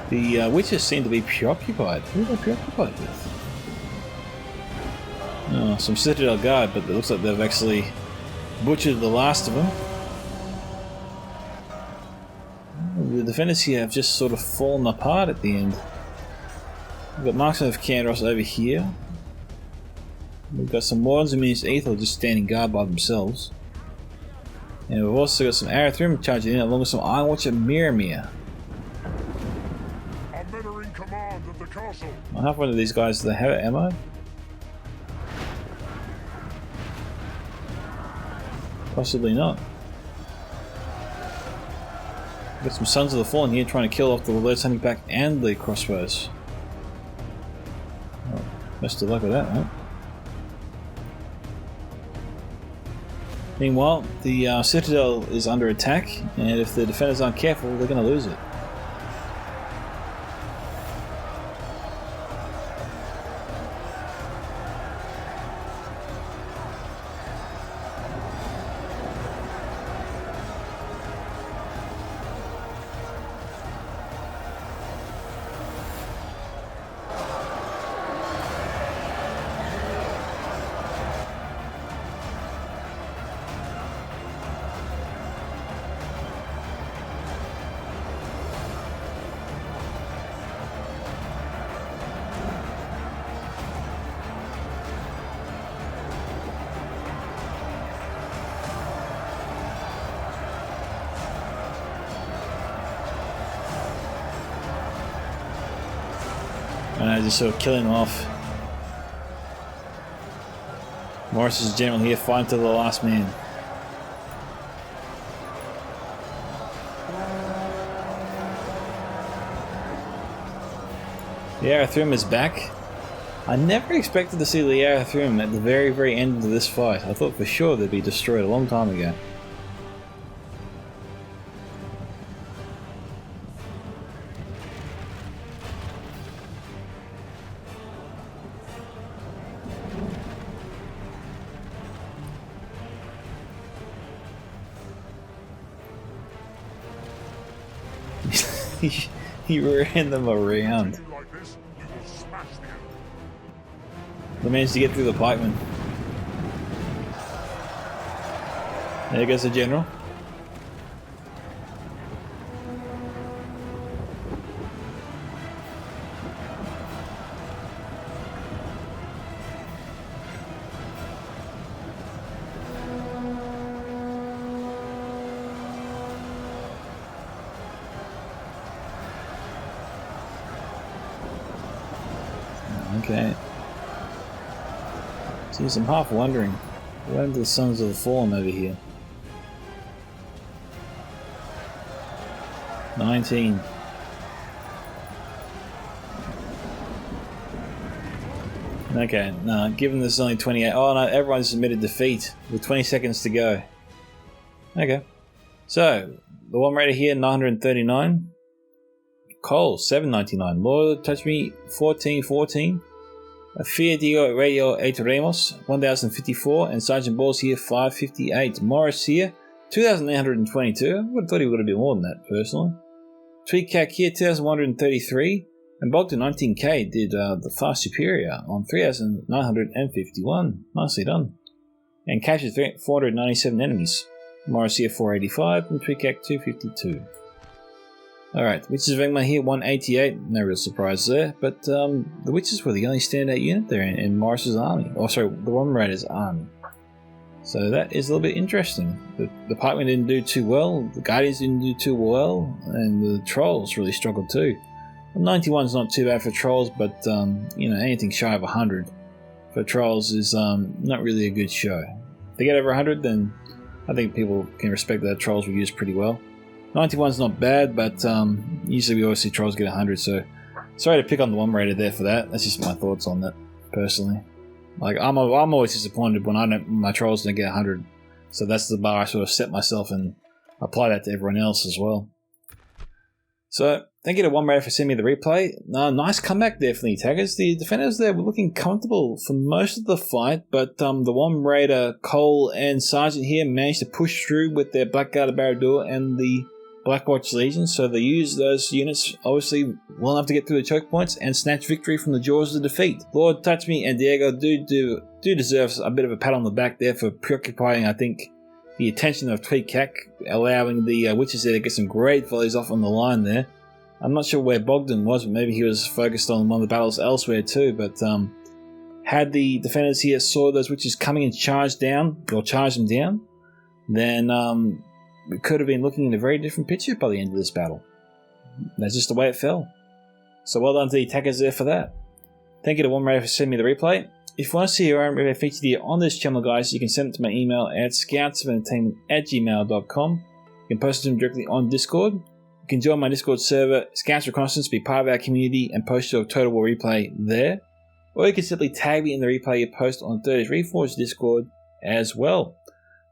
The witches seem to be preoccupied. Who are they preoccupied with? Oh, some Citadel Guard, but it looks like they've actually butchered the last of them. The defenders here have just sort of fallen apart at the end. We've got marksmen of Candros over here. We've got some Wardens and Minis Ethel just standing guard by themselves. And we've also got some Arathrim charging in along with some Iron Watch at Miramir. Our men are in command of the castle. I have one of these guys that have ammo. Possibly not. Got some Sons of the Fallen here trying to kill off the Lords Hunting Pack and the crossbows. Well, best of luck with that, right? Meanwhile, the Citadel is under attack, and if the defenders aren't careful, they're going to lose it. And just sort of killing them off. Morris's general here fighting to the last man. The Arathrim is back. I never expected to see the Arathrim at the very, very end of this fight. I thought for sure they'd be destroyed a long time ago. He ran them around. They managed to get through the pikemen. There goes the general. Okay. Jeez, I'm half wondering, what happened to the Sons of the Fallen over here? 19. Okay, no, given this is only 28. Oh no, everyone's admitted defeat with 20 seconds to go. Okay. So, the one rated here, 939. Cole, 799. Lord Touch Me, 1414. Fia Dio Radio 8 Ramos, 1054. And Sgtballs here, 558. Morris here, 2822. I would have thought he would have been more than that, personally. Tweakac here, 2133. And Bogdan, 19k, did the far superior on 3951. Nicely done. And captured 497 enemies. Morris here, 485. And Tweakac, 252. Alright, Witches of Angmar here, 188, no real surprise there, but the Witches were the only standout unit there in Morris's army, or sorry, the One Raider's army. So that is a little bit interesting. The Pikemen didn't do too well, the Guardians didn't do too well, and the Trolls really struggled too. 91's not too bad for Trolls, but you know, anything shy of 100 for Trolls is not really a good show. If they get over 100, then I think people can respect that Trolls were used pretty well. 91's not bad, but usually we always see Trolls get 100, so sorry to pick on the One Raider there for that. That's just my thoughts on that, personally. Like, I'm always disappointed when my Trolls don't get 100, so that's the bar I sort of set myself and apply that to everyone else as well. So, thank you to One Raider for sending me the replay. Nice comeback there for the attackers. The defenders there were looking comfortable for most of the fight, but the One Raider, Cole, and Sergeant here managed to push through with their Blackguard Barad-dûr and the Blackwatch Legion, so they used those units obviously well enough to get through the choke points and snatch victory from the jaws of defeat. Lord Touch Me and Diego do deserve a bit of a pat on the back there for preoccupying, I think, the attention of Tweakac, allowing the Witches there to get some great volleys off on the line there. I'm not sure where Bogdan was, but maybe he was focused on one of the battles elsewhere too, but had the defenders here saw those Witches coming and charged them down, then we could have been looking in a very different picture by the end of this battle. That's just the way it fell. So well done to the attackers there for that. Thank you to One Raider for sending me the replay. If you want to see your own replay featured here on this channel, guys, you can send it to my email at scoutsoфentertainment@gmail.com. You can post it to them directly on Discord. You can join my Discord server, Scouts Reconnaissance, be part of our community, and post your Total War replay there. Or you can simply tag me in the replay you post on Thursday's Reforged Discord as well.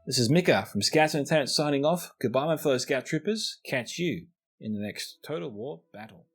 This is Mika from Scouts Entertainment signing off. Goodbye, my fellow Scout Troopers. Catch you in the next Total War battle.